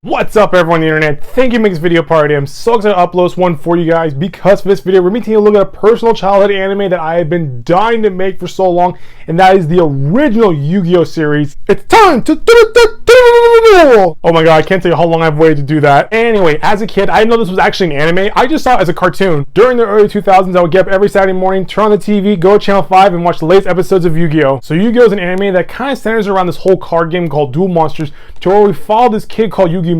What's up everyone on the internet? Thank you for making this video part. I'm so excited to upload this one for you guys because for this video we're going to be taking a look at a personal childhood anime that I have been dying to make for so long, and that is the original Yu-Gi-Oh series. It's time to duel! Oh my god, I can't tell you how long I've waited to do that. Anyway, as a kid, I didn't know this was actually an anime. I just saw it as a cartoon. During the early 2000s, I would get up every Saturday morning, turn on the TV, go to channel 5, and watch the latest episodes of Yu-Gi-Oh! So Yu-Gi-Oh! Is an anime that kind of centers around this whole card game called Duel Monsters, to where we follow this kid called Yugioh,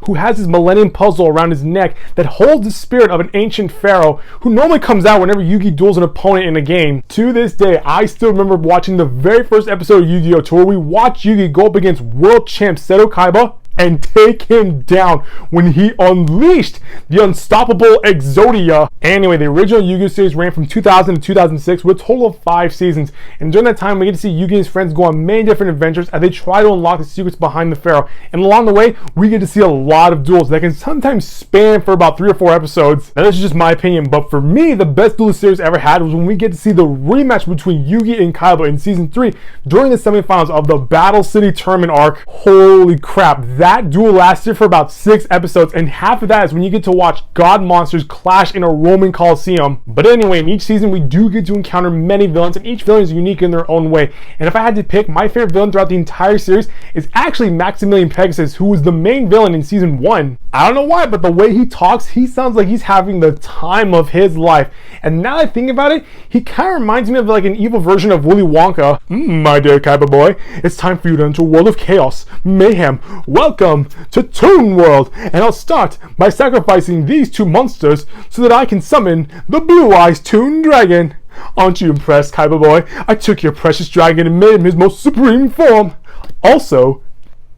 who has this millennium puzzle around his neck that holds the spirit of an ancient pharaoh who normally comes out whenever Yugi duels an opponent in a game. To this day, I still remember watching the very first episode of Yu-Gi-Oh! To where we watch Yugi go up against world champ Seto Kaiba and take him down when he unleashed the Unstoppable Exodia. Anyway, the original Yu-Gi-Oh! Series ran from 2000 to 2006 with a total of 5 seasons. And during that time, we get to see Yugi and his friends go on many different adventures as they try to unlock the secrets behind the pharaoh. And along the way, we get to see a lot of duels that can sometimes span for about 3 or 4 episodes. Now, this is just my opinion, but for me, the best duel the series ever had was when we get to see the rematch between Yugi and Kaiba in Season 3 during the semifinals of the Battle City Tournament arc. Holy crap, that duel lasted for about 6 episodes, and half of that is when you get to watch god monsters clash in a Roman Coliseum. But anyway, in each season we do get to encounter many villains, and each villain is unique in their own way. And if I had to pick, my favorite villain throughout the entire series is actually Maximilian Pegasus, who was the main villain in Season 1. I don't know why, but the way he talks, he sounds like he's having the time of his life. And now that I think about it, he kind of reminds me of like an evil version of Willy Wonka. My dear Kaiba boy, it's time for you to enter a world of chaos, mayhem. Welcome to Toon World, and I'll start by sacrificing these 2 monsters so that I can summon the Blue Eyes Toon Dragon. Aren't you impressed, Kaiba boy? I took your precious dragon and made him his most supreme form. Also,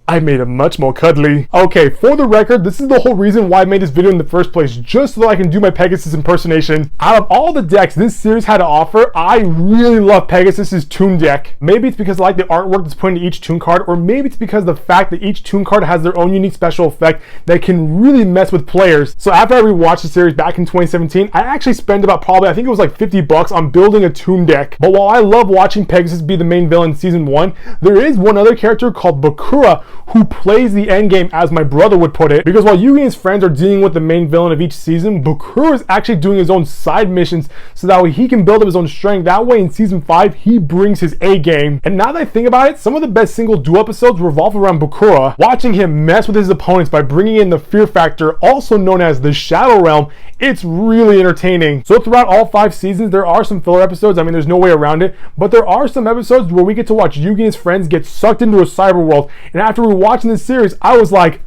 I made him much more cuddly. Okay, for the record, this is the whole reason why I made this video in the first place, just so that I can do my Pegasus impersonation. Out of all the decks this series had to offer, I really love Pegasus's Toon deck. Maybe it's because I like the artwork that's put into each Toon card, or maybe it's because of the fact that each Toon card has their own unique special effect that can really mess with players. So after I rewatched the series back in 2017, I actually spent about probably, I think it was like $50 on building a Toon deck. But while I love watching Pegasus be the main villain in Season 1, there is one other character called Bakura who plays the endgame, as my brother would put it, because while Yugi and his friends are dealing with the main villain of each season, Bakura is actually doing his own side missions so that way he can build up his own strength. That way in Season 5 he brings his A game. And now that I think about it, some of the best single duel episodes revolve around Bakura. Watching him mess with his opponents by bringing in the Fear Factor, also known as the Shadow Realm, it's really entertaining. So throughout all 5 seasons there are some filler episodes, I mean there's no way around it, but there are some episodes where we get to watch Yugi and his friends get sucked into a cyber world, and after we watching this series, I was like,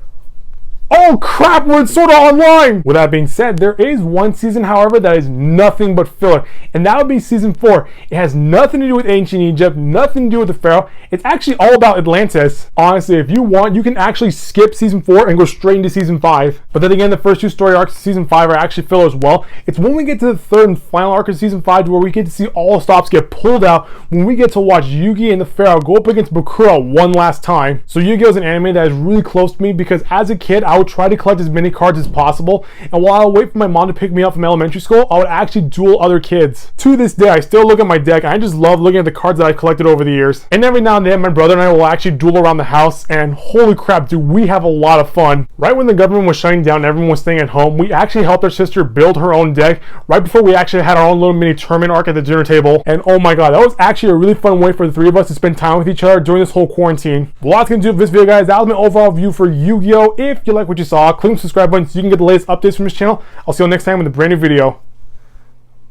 oh crap, we're in Sword Art Online! With that being said, there is one season, however, that is nothing but filler, and that would be Season 4. It has nothing to do with ancient Egypt, nothing to do with the Pharaoh. It's actually all about Atlantis. Honestly, if you want, you can actually skip Season 4 and go straight into Season 5. But then again, the first 2 story arcs of Season 5 are actually filler as well. It's when we get to the 3rd and final arc of Season 5 where we get to see all stops get pulled out, when we get to watch Yugi and the Pharaoh go up against Bakura one last time. So Yu-Gi-Oh! Is an anime that is really close to me because as a kid, I would try to collect as many cards as possible, and while I would wait for my mom to pick me up from elementary school, I would actually duel other kids. To this day, I still look at my deck and I just love looking at the cards that I've collected over the years. And every now and then, my brother and I will actually duel around the house, and holy crap, do we have a lot of fun. Right when the government was shutting down and everyone was staying at home, we actually helped our sister build her own deck right before we actually had our own little mini tournament arc at the dinner table. And oh my god, that was actually a really fun way for the 3 of us to spend time with each other during this whole quarantine. Well, that's gonna do it for this video, guys. That was my overall view for Yu-Gi-Oh! If you like what you saw, click the subscribe button so you can get the latest updates from this channel. I'll see you next time with a brand new video.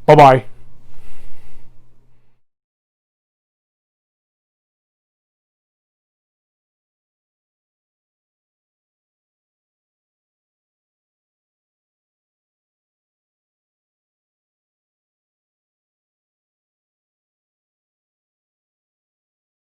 Bye bye.